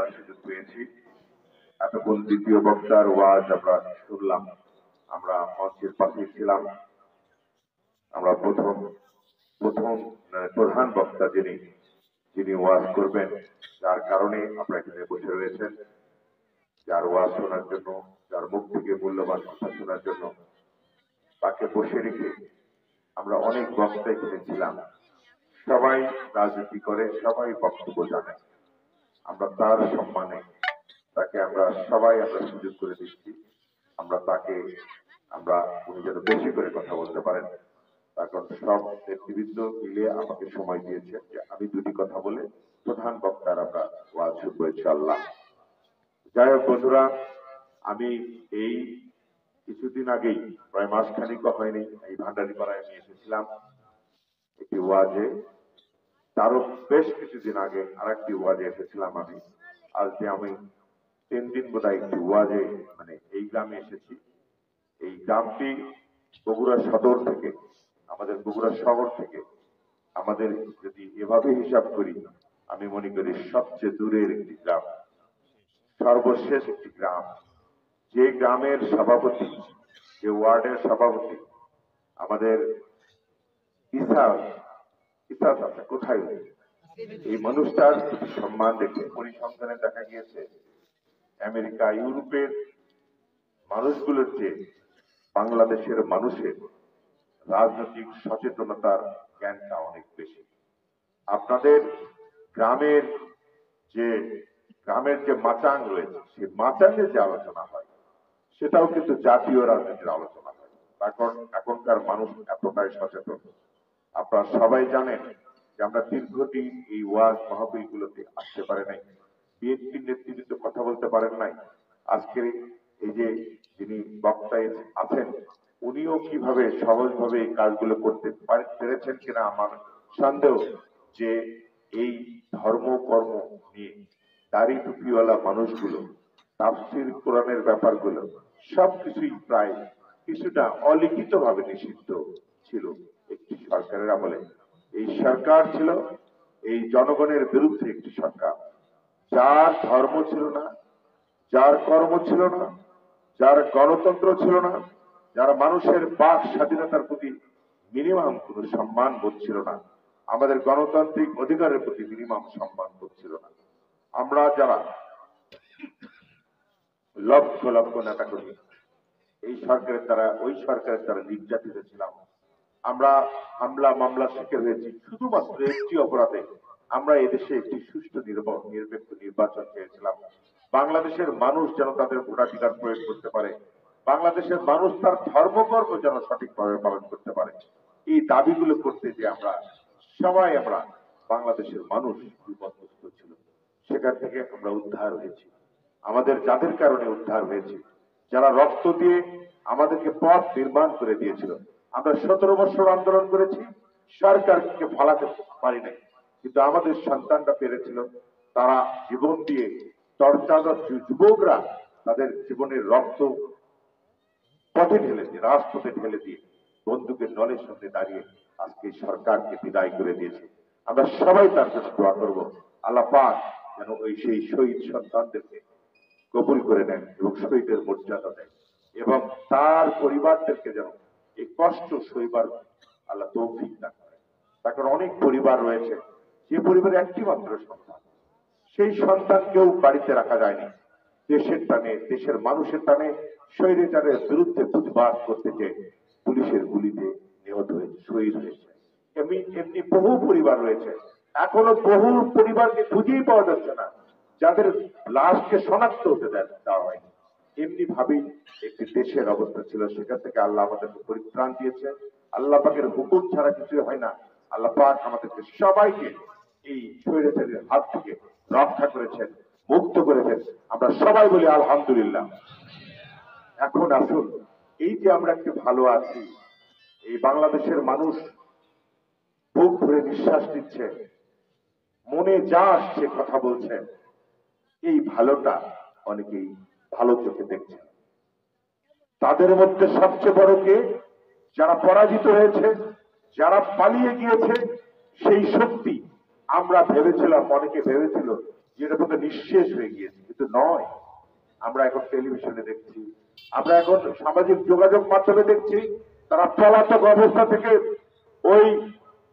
দেওয়ার সুযোগ পেয়েছি। এতক্ষণ দ্বিতীয় বক্তার ওয়াজ আমরা শুনলাম, আমরা মঞ্চের পাশে ছিলাম। আমরা প্রধান বক্তা যিনি ওয়াজ করবেন, যার কারণে আপনারা এখানে বসে রয়েছেন, যার ওয়াজ শোনার জন্য, যার মুখ থেকে মূল্যবান কথা শোনার জন্য, তাকে বসে রেখে আমরা অনেক বক্তা এখানে ছিলাম। সবাই রাজনীতি করে, সবাই বক্তব্য জানে। আমরা তার সম্মানে তাকে আমরা সুযোগ করে দিচ্ছি। উনি যেন বেশি করে কথা বলতে পারেন, তার কারণ সব নেতৃবৃন্দ মিলে আমাকে সময় দিয়েছে যে আমি দুটি কথা বলে প্রধান বক্তার আমরা ওয়াজ শুনবো ইনশাআল্লাহ। যাই হোক বন্ধুরা, আমি এই কিছুদিন আগেই, প্রায় মাসখানিক হয়নি, এই ভান্ডারীপাড়ায় আমি এসেছিলাম একটি ওয়াজে। তারও বেশ কিছুদিন আগে আরেকটি ওয়াজে এসেছিলাম আমি। আজকে আমি 3 দিন বোধহয় একটি ওয়াজে এই গ্রামে এসেছি। এই গ্রামটি বগুড়া সদর থেকে, আমাদের বগুড়া শহর থেকে, আমাদের যদি এভাবে হিসাব করি, আমি মনে করি সবচেয়ে দূরের একটি গ্রাম, সর্বশেষ একটি গ্রাম। যে গ্রামের সভাপতি, যে ওয়ার্ডের সভাপতি আমাদের ইসাস আছে, কোথায় এই মানুষটার সম্মান দেখে পরিসংখ্যানে দেখা গিয়েছে আমেরিকা, ইউরোপের মানুষগুলোর চেয়ে বাংলাদেশের মানুষের রাজনৈতিক সচেতনতার জ্ঞানটা অনেক বেশি। আপনাদের গ্রামের যে মাচাং রয়েছে, সেই মাচাঙের যে আলোচনা হয়, সেটাও কিন্তু জাতীয় রাজনীতির আলোচনা হয়। কারণ এখনকার মানুষ এতটাই সচেতন। আপনারা সবাই জানেন যে আমরা দীর্ঘদিন এই ওয়াজ মাহফিলগুলোতে আসতে পারে নাই, বিএনপির নেতৃত্ব কথা বলতে পারেন নাই। আজকের এই যে যিনি বক্তা আছেন, উনিও কিভাবে সহজভাবে এই কাজগুলো করতে পেরেছেন কিনা আমার সন্দেহ, যে এই ধর্ম কর্ম নিয়ে দাড়ি টুপিওয়ালা মানুষগুলো, তাফসীর কোরআনের ব্যাপারগুলো সবকিছুই প্রায় কিছুটা অলিখিত ভাবে নিষিদ্ধ ছিল একটি সরকারের আমলে। এই সরকার ছিল এই জনগণের বিরুদ্ধে একটি সরকার, যার ধর্ম ছিল না, যার কর্ম ছিল না, যার গণতন্ত্র ছিল না, যার মানুষের বাক স্বাধীনতার প্রতি মিনিমাম কোন সম্মান বোধ ছিল না, আমাদের গণতান্ত্রিক অধিকারের প্রতি মিনিমাম সম্মান বোধ ছিল না। আমরা যারা লক্ষ লক্ষ নেতা করি এই সরকারের দ্বারা, ওই সরকারের দ্বারা নির্যাতিত ছিলাম। আমরা হামলা মামলা শিকার হয়েছি শুধুমাত্র একটি অপরাধে। আমরা এদেশে একটি সুষ্ঠু নিরপেক্ষ নির্বাচন চেয়েছিলাম। বাংলাদেশের মানুষ যেন তাদের ভোটাধিকার প্রয়োগ করতে পারে, বাংলাদেশের মানুষ তার ধর্মকর্ম যেন সঠিকভাবে পালন করতে পারে। এই দাবিগুলো করতে যে আমরা বাংলাদেশের মানুষ বিপদগ্রস্ত ছিল, সেখান থেকে আমরা উদ্ধার হয়েছি। আমাদের যাদের কারণে উদ্ধার হয়েছে, যারা রক্ত দিয়ে আমাদেরকে পথ নির্মাণ করে দিয়েছিল। আমরা 17 বছর আন্দোলন করেছি, সরকারকে ফালাতে পারি নাই, কিন্তু আমাদের সন্তানরা পেরেছিল। তারা জীবন দিয়ে, যুবকরা তাদের জীবনের রক্ত পথে ঢেলে দিয়ে, রাজপথে ঢেলে দিয়ে, বন্দুকের নলের সামনে দাঁড়িয়ে আজকে সরকারকে বিদায় করে দিয়েছে। আমরা সবাই তার জন্য দোয়া করবো, আল্লাহ পাক যেন সেই শহীদ সন্তানদেরকে কবুল করে নেন এবং শহীদের মর্যাদা দেন, এবং তার পরিবারদেরকে যেন এই কষ্ট সইবার আল্লাহ তৌফিক দান করেন। তার অনেক পরিবার রয়েছে, যে পরিবারে একটি মাত্র সন্তান, সেই সন্তানকেও বাড়িতে রাখা যায়নি। দেশের টানে, দেশের মানুষের টানে স্বৈরাচারের বিরুদ্ধে প্রতিবাদ করতে যে পুলিশের গুলিতে নিহত হয়েছে, শহীদ হয়েছে। এমনি বহু পরিবার রয়েছে, এখনো বহু পরিবারকে খুঁজেই পাওয়া যাচ্ছে না, যাদের লাশকে শনাক্ত হতে দেওয়া হয়নি। এমনি ভাবেই একটি দেশের অবস্থা ছিল, সেখান থেকে আল্লাহ আমাদেরকে পরিত্রাণ দিয়েছে। আল্লাহ পাকের হুকুম ছাড়া কিছুই হয় না। আল্লাহ পাক আমাদেরকে সবাইকে এই স্বৈরাচারের হাত থেকে রক্ষা করেছেন, মুক্ত করেছেন। আমরা সবাই বলি আলহামদুলিল্লাহ। এখন আসুন, এই যে আমরা একটু ভালো আছি, এই বাংলাদেশের মানুষ বুক ভরে নিঃশ্বাস নিচ্ছে, মনে যা আসছে কথা বলছে, এই ভালোটা অনেকেই ভালো চোখে দেখছে। তাদের মধ্যে সবচেয়ে বড় কে? যারা পরাজিত হয়েছে, যারা পালিয়ে গিয়েছে, সেই শক্তি। আমরা ভেবেছিলাম, অনেকে ভেবেছিল যেটা বোধ নিঃশেষ হয়ে গিয়েছে, কিন্তু নয়। আমরা এখন টেলিভিশনে দেখছি, আমরা এখন সামাজিক যোগাযোগ মাধ্যমে দেখছি, তারা পলাতক অবস্থা থেকে ওই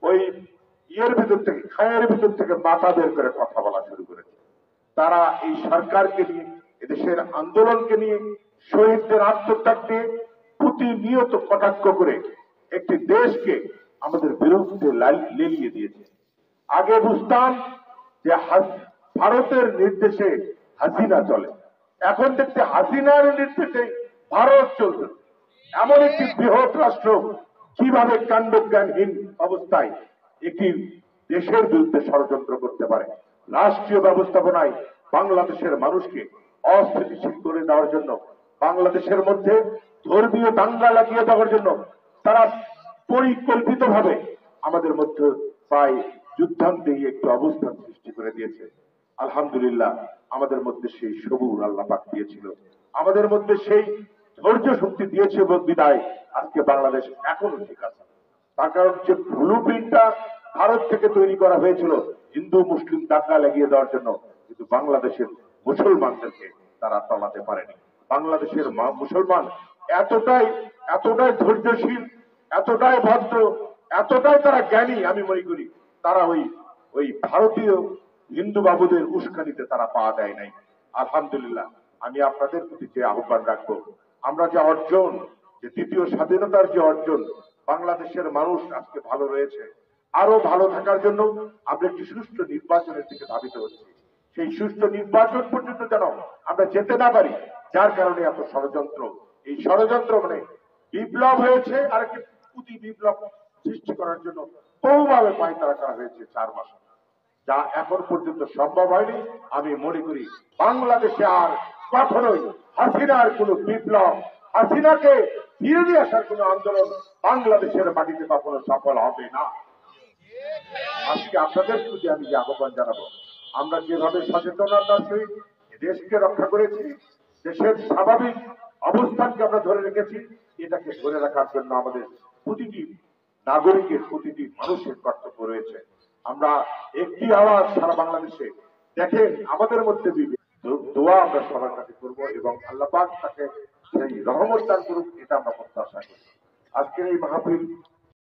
ওই ইয়ের ভিতর থেকে, খায়ের ভিতর থেকে মাথা বের করে কথা বলা শুরু করেছে। তারা এই সরকারকে নিয়ে, এদেশের আন্দোলনকে নিয়ে, শহীদদের আত্মত্যাগ নিয়ে প্রতিনিয়ত কটাক্ষ করে একটি দেশকে আমাদের বিরুদ্ধে লেলিয়ে দিয়েছে। আগে বুঝতাম যে ভারতের নির্দেশে হাসিনা চলে, এখন দেখতে হাসিনার নির্দেশে ভারত চলছে। এমন একটি বৃহৎ রাষ্ট্র কিভাবে কাণ্ডজ্ঞানহীন অবস্থায় একটি দেশের বিরুদ্ধে ষড়যন্ত্র করতে পারে? রাষ্ট্রীয় ব্যবস্থাপনায় বাংলাদেশের মানুষকে অস্থিতিশীল করে দেওয়ার জন্য, বাংলাদেশের মধ্যে ধর্মীয় দাঙ্গা লাগিয়ে দেওয়ার জন্য তারা পরিকল্পিতভাবে আমাদের মধ্যে প্রায় যুদ্ধান্তে একটি অবস্থান সৃষ্টি করে দিয়েছে। আলহামদুলিল্লাহ, আমাদের মধ্যে সেই সবুর আল্লাহ পাক দিয়েছিল, আমাদের মধ্যে সেই ধৈর্য শক্তি দিয়েছে বিদায় আজকে বাংলাদেশ এখনো ঠিক আছে। তার কারণ যে ব্লু প্রিন্টটা ভারত থেকে তৈরি করা হয়েছিল হিন্দু মুসলিম দাঙ্গা লাগিয়ে দেওয়ার জন্য, কিন্তু বাংলাদেশের মুসলমানদেরকে তারা তলাতে পারেনি। বাংলাদেশের মুসলমান এতটাই এতটাই ধৈর্যশীল, এতটাই ভদ্র, এতটাই তারা জ্ঞানী, আমি মনে করি তারা ওই ওই ভারতীয় হিন্দু বাবুদের উস্কানিতে তারা পা দেয় নাই। আলহামদুলিল্লাহ, আমি আপনাদের প্রতি যে আহ্বান রাখবো, আমরা যে অর্জন, যে দ্বিতীয় স্বাধীনতার যে অর্জন, বাংলাদেশের মানুষ আজকে ভালো রয়েছে, আরো ভালো থাকার জন্য আমরা একটি সুষ্ঠু নির্বাচনের দিকে ধাবিত হচ্ছি। সেই সুষ্ঠু নির্বাচন পর্যন্ত যেন আমরা যেতে না পারি, যার কারণে এত ষড়যন্ত্র। এই ষড়যন্ত্র মানে বিপ্লব হয়েছে, আর একটি পুঁতি বিপ্লব সৃষ্টি করার জন্য বহুভাবে পায়তারা করা হয়েছে 4 মাস, যা এখন পর্যন্ত সম্ভব হয়নি। আমি মনে করি বাংলাদেশে আর কখনোই হাসিনার কোন বিপ্লব, হাসিনাকে ফিরে নিয়ে আসার কোন আন্দোলন বাংলাদেশের মাটিতে কখনো সফল হবে না। আজকে আপনাদের প্রতি আমি যে আহ্বান জানাবো, আমরা যেভাবে সচেতনতার সহিত দেশকে রক্ষা করেছি, দেশের স্বাভাবিক অবস্থানকে আমরা ধরে রেখেছি, এটাকে ধরে রাখার জন্য আমাদের প্রতিটি নাগরিকের, প্রতিটি মানুষের কর্তব্য রয়েছে। আমরা একটি আওয়াজ সারা বাংলাদেশে, দেখেন আমাদের মধ্যে দোয়া আমরা সবার কাছে করবো এবং আল্লাহ পাক তাকে সেই রহমত দান করুক, এটা আমরা প্রত্যাশা করি। আজকের এই মাহফিল